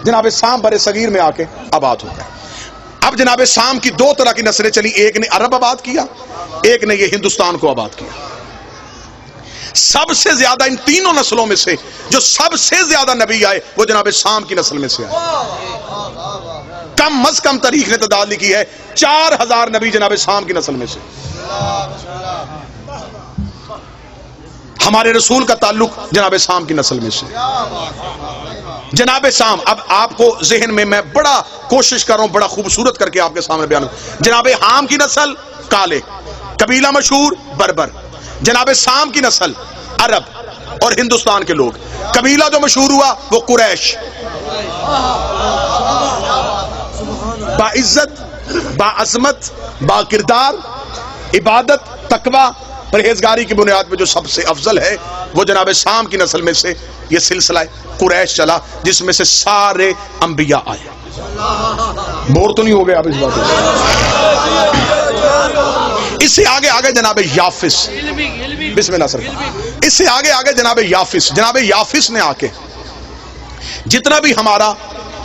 جناب سام بر صغیر میں آ کے آباد ہو گئے۔ اب جناب سام کی دو طرح کی نسلیں چلی، ایک نے عرب آباد کیا، ایک نے یہ ہندوستان کو آباد کیا۔ سب سے زیادہ ان تینوں نسلوں میں سے جو سب سے زیادہ نبی آئے وہ جناب سام کی نسل میں سے آئے۔ کم از کم تاریخ نے تعداد لکھی ہے 4000 نبی جناب سام کی نسل میں سے۔ ہمارے رسول کا تعلق جناب سام کی نسل میں سے۔ جناب سام، اب آپ کو ذہن میں بڑا کوشش کر رہا ہوں، بڑا خوبصورت کر کے آپ کے سامنے بیان کروں۔ جناب حام کی نسل کالے، قبیلہ مشہور بربر۔ جناب سام کی نسل عرب اور ہندوستان کے لوگ۔ قبیلہ جو مشہور ہوا وہ قریش، با عزت، با عظمت، با کردار، عبادت، تقوی، پرہیزگاری کی بنیاد پہ جو سب سے افضل ہے وہ جناب سام کی نسل میں سے یہ سلسلہ قریش چلا، جس میں سے سارے انبیاء آئے۔ بور تو نہیں ہو گیا آپ اس بات میں؟ اس سے آگے جناب یافس، بسم اللہ سرکار، اس سے آگے جناب یافس۔ جناب یافس نے آ کے جتنا بھی ہمارا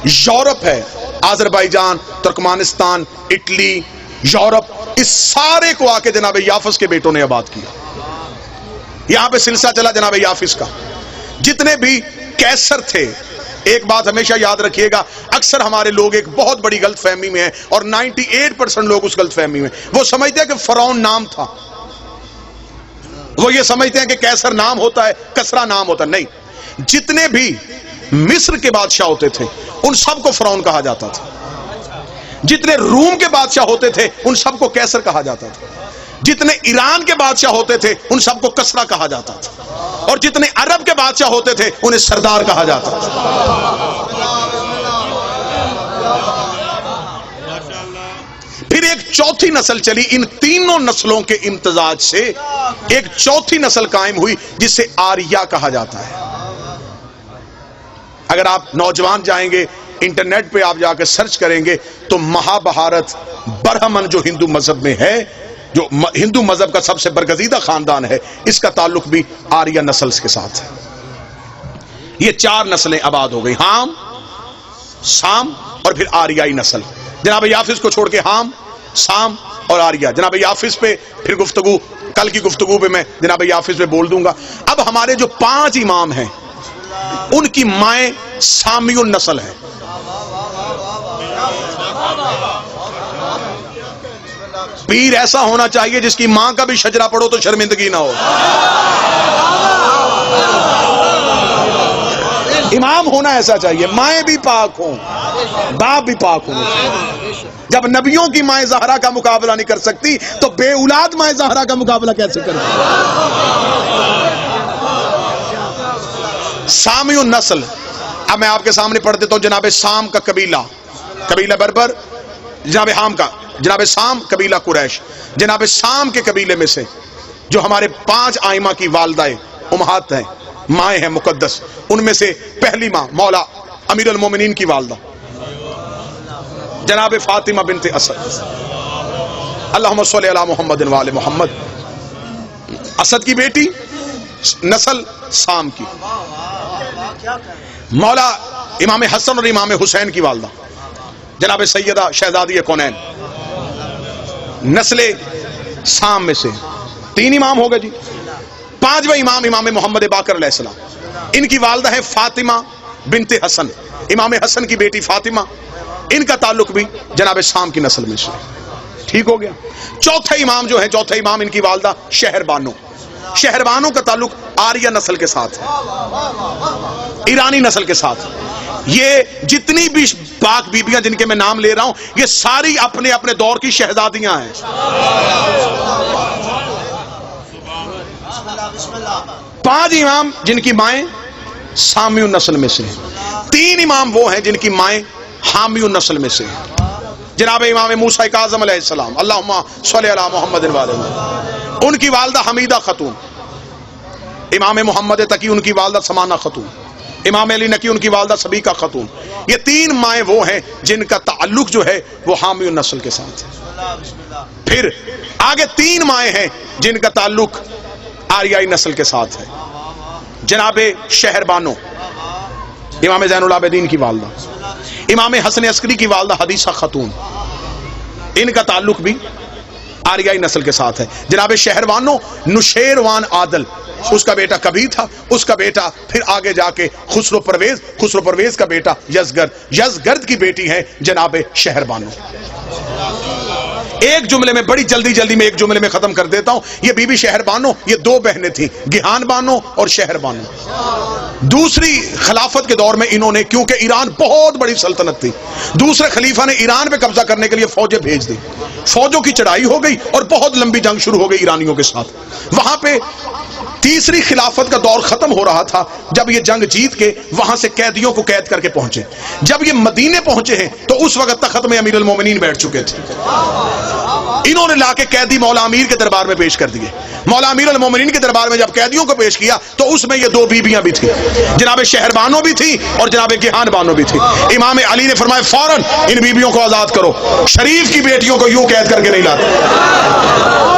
یورپ ہے، آذربائیجان، ترکمانستان، اٹلی، یورپ، اس سارے کو آ کے جناب یافس کے بیٹوں نے آباد کیا۔ یہاں پہ سلسلہ چلا جناب یافس کا۔ جتنے بھی کیسر تھے، ایک بات ہمیشہ یاد رکھیے گا، اکثر ہمارے لوگ ایک بہت بڑی غلط فہمی میں ہیں، اور 98% لوگ اس غلط فہمی میں، وہ سمجھتے ہیں کہ فرعون نام تھا، وہ یہ سمجھتے ہیں کہ کیسر نام ہوتا ہے، کسرا نام ہوتا ہے۔ نہیں، جتنے بھی مصر کے بادشاہ ہوتے تھے ان سب کو فرعون کہا جاتا تھا، جتنے روم کے بادشاہ ہوتے تھے ان سب کو کیسر کہا جاتا تھا، جتنے ایران کے بادشاہ ہوتے تھے ان سب کو کسرا کہا جاتا تھا، اور جتنے عرب کے بادشاہ ہوتے تھے انہیں سردار کہا جاتا تھا۔ پھر ایک چوتھی نسل چلی، ان تینوں نسلوں کے امتزاج سے ایک چوتھی نسل قائم ہوئی جس سے آریہ کہا جاتا ہے۔ اگر آپ نوجوان جائیں گے انٹرنیٹ پہ، آپ جا کے سرچ کریں گے تو مہابھارت برہمن جو ہندو مذہب میں ہے، جو ہندو مذہب کا سب سے برگزیدہ خاندان ہے، اس کا تعلق بھی آریہ نسل کے ساتھ ہے۔ یہ 4 نسلیں آباد ہو گئی، حام، سام اور پھر آریائی نسل۔ جناب یافس کو چھوڑ کے حام، سام اور آریہ۔ جناب یافس پہ پھر گفتگو، کل کی گفتگو پہ میں جناب یافس پہ بول دوں گا۔ اب ہمارے جو 5 امام ہیں ان کی مائیں سامی النسل ہیں۔ پیر ایسا ہونا چاہیے جس کی ماں کا بھی شجرہ پڑھو تو شرمندگی نہ ہو۔ امام ہونا ایسا چاہیے، مائیں بھی پاک ہوں، باپ بھی پاک ہوں۔ جب نبیوں کی مائیں زہرا کا مقابلہ نہیں کر سکتی تو بے اولاد مائیں زہرا کا مقابلہ کیسے کریں؟ سامی النسل۔ اب میں آپ کے سامنے پڑھ دیتا ہوں جناب سام کا قبیلہ بربر، جناب حام کا، جناب سام قبیلہ قریش۔ جناب سام کے قبیلے میں سے جو ہمارے 5 آئمہ کی والدہ امہات ہیں، مائیں ہیں مقدس، ان میں سے پہلی ماں مولا امیر المومنین کی والدہ جناب فاطمہ بنت اسد، اللہم صلی علی محمد و آل محمد، اسد کی بیٹی، نسل سام کی۔ مولا امام حسن اور امام حسین کی والدہ جناب سیدہ شہزادی کونین، نسل سام میں سے 3 امام ہو گئے جی۔ 5واں امام امام محمد باقر علیہ السلام، ان کی والدہ ہے فاطمہ بنت حسن، امام حسن کی بیٹی فاطمہ، ان کا تعلق بھی جناب سام کی نسل میں سے۔ ٹھیک ہو گیا۔ چوتھا امام جو ہے، چوتھا امام ان کی والدہ شہر بانو، شہر بانو کا تعلق آریہ نسل کے ساتھ ہے، ایرانی نسل کے ساتھ۔ یہ جتنی بھی پاک بیبیاں جن کے میں نام لے رہا ہوں یہ ساری اپنے اپنے دور کی شہزادیاں ہیں۔ 5 امام جن کی مائیں سامی النسل میں سے ہیں، 3 امام وہ ہیں جن کی مائیں حامی النسل میں سے ہیں۔ جناب امام موسیٰ کاظم علیہ السلام، اللہم صلی علی محمد و آل محمد، ان کی والدہ حمیدہ خاتون۔ امام محمد تقی ان کی والدہ سمانہ خاتون، امام علی نقی ان کی والدہ سبیکہ خاتون۔ یہ 3 مائیں وہ ہیں جن کا تعلق جو ہے وہ حامی النسل کے ساتھ ہے۔ پھر آگے 3 مائیں ہیں جن کا تعلق آریائی نسل کے ساتھ ہے۔ جناب شہر بانو، امام زین العابدین کی والدہ، امام حسن عسکری کی والدہ حدیثہ خاتون، ان کا تعلق بھی آریائی نسل کے ساتھ ہے. جناب شہروانوں نشیروان عادل اس کا بیٹا کبیر تھا، اس کا بیٹا پھر آگے جا کے خسرو پرویز کا بیٹا یزگرد کی بیٹی ہے جناب شہربانو. ایک جملے میں بڑی جلدی میں ایک جملے میں ختم کر دیتا ہوں. یہ بی بی شہربانو یہ دو بہنیں تھیں، گیہان بانو اور شہربانو. دوسری خلافت کے دور میں انہوں نے، کیونکہ ایران بہت بڑی سلطنت تھی، دوسرے خلیفہ نے ایران پہ قبضہ کرنے کے لیے فوجیں بھیج دی. فوجوں کی چڑھائی ہو گئی اور بہت لمبی جنگ شروع ہو گئی ایرانیوں کے ساتھ. وہاں پہ تیسری خلافت کا دور ختم ہو رہا تھا جب یہ جنگ جیت کے وہاں سے قیدیوں کو قید کر کے پہنچے. جب یہ مدینے پہنچے ہیں تو اس وقت تخت میں امیر المومنین بیٹھ چکے تھے. انہوں نے لا کے قیدی مولا امیر کے دربار میں پیش کر دیے. مولا امیر المومنین کے دربار میں جب قیدیوں کو پیش کیا تو اس میں یہ دو بیویاں بھی تھیں، جناب شہربانو بھی تھی اور جناب گیہان بانو بھی تھی. امام علی نے فرمایا فوراً ان بیویوں کو آزاد کرو، شریف کی بیٹیوں کو یوں قید کر کے نہیں لاتے.